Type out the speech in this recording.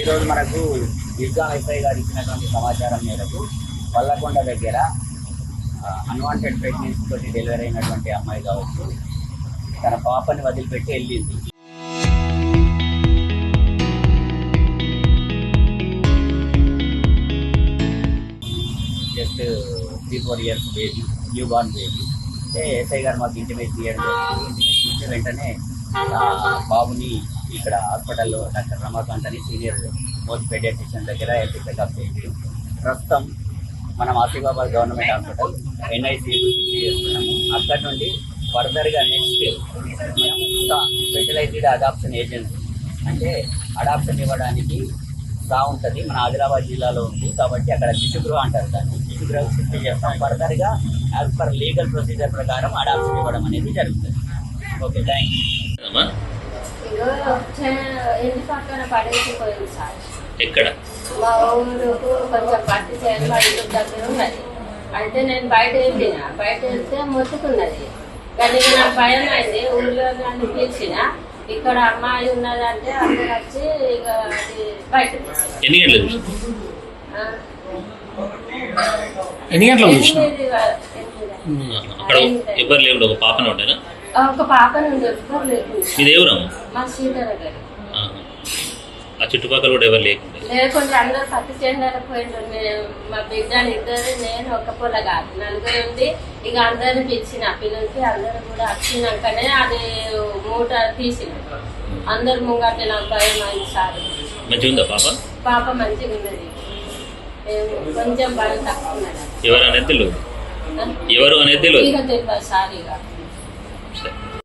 ఈరోజు మనకు ఇస్గాన్ ఎస్ఐ గారు ఇచ్చినటువంటి సమాచారం మేరకు వల్లకొండ దగ్గర అన్వాంటెడ్ ప్రెగ్నెన్సీ తోటి డెలివరీ అయినటువంటి అమ్మాయి కావచ్చు తన పాపని వదిలిపెట్టి వెళ్ళింది. Just 3-4 years baby, new born baby. అంటే ఎస్ఐ గారు మాకు ఇంటిమేట్ చేయడం జరిగింది. ఇంటిమేట్ చేస్తే వెంటనే బాబుని ఇక్కడ హాస్పిటల్లో డాక్టర్ రమాకాంత్ అని సీనియర్ మోస్ట్ పెడియాట్రిషియన్ దగ్గర హెల్త్ చెకప్ చేసి ప్రస్తుతం మనం ఆసిఫాబాద్ గవర్నమెంట్ హాస్పిటల్ NICU చేస్తున్నాము. అక్కడ నుండి ఫర్దర్గా నెక్స్ట్ స్పెషలైజ్డ్ అడాప్షన్ ఏజెన్సీ అంటే అడాప్షన్ ఇవ్వడానికి ఉంటుంది. మన ఆదిలాబాద్ జిల్లాలో ఉంది కాబట్టి అక్కడ శిశుగృహ అంటారు. దాన్ని శిశుగృహ షిఫ్ట్ చేస్తాం. ఫర్దర్గా యాజ్ పర్ లీగల్ ప్రొసీజర్ ప్రకారం అడాప్షన్ ఇవ్వడం అనేది జరుగుతుంది. Okay, thank you. ఇంటి పక్కన పడేసిపోయింది సార్. ఎక్కడ? మా ఊరుకు కొంచెం పట్టి చేయాలి, మా ఇంటి దగ్గర ఉన్నది. అంటే నేను బయట వెళ్తే మొత్తుకున్నది. కానీ నాకు భయం అయింది. ఊళ్ళో నన్ను పిలిచిన ఇక్కడ అమ్మాయి ఉన్నది అంటే అందరు వచ్చి ఇక అది బయట. ఎన్ని గంటలకు అక్కడ ఎవరు లేవు? ఒక పాపనే ఉండేనా? ఒక పాపను ఎవ్వరు లేకుండా. ఇది ఎవరమ్మ? మా సీతారాం గారు. ఆ చుట్టుపక్కల కూడా ఎవరు లేకుండా అందరూ పత్తి చేయడానికి పోయిండ్రు. మా బిడ్డలు ఇద్దరు, నేను ఒక పొల కాదు, నలుగురు ఉంది. ఇక అందరిని పిలిచిన పిల్లలకి అందరూ కూడా వచ్చినాకనే అది మూట తీసిన అందరు ముంగట్లే. నాకు భయం అయింది సార్. మంచిగా ఉందా పాప? పాప మంచిగా ఉన్నది, కొంచెం భయం తక్కువ ఉన్నది. ఎవరు అనేది తెలియదు. ఇక తెలియదు సార్. ఇక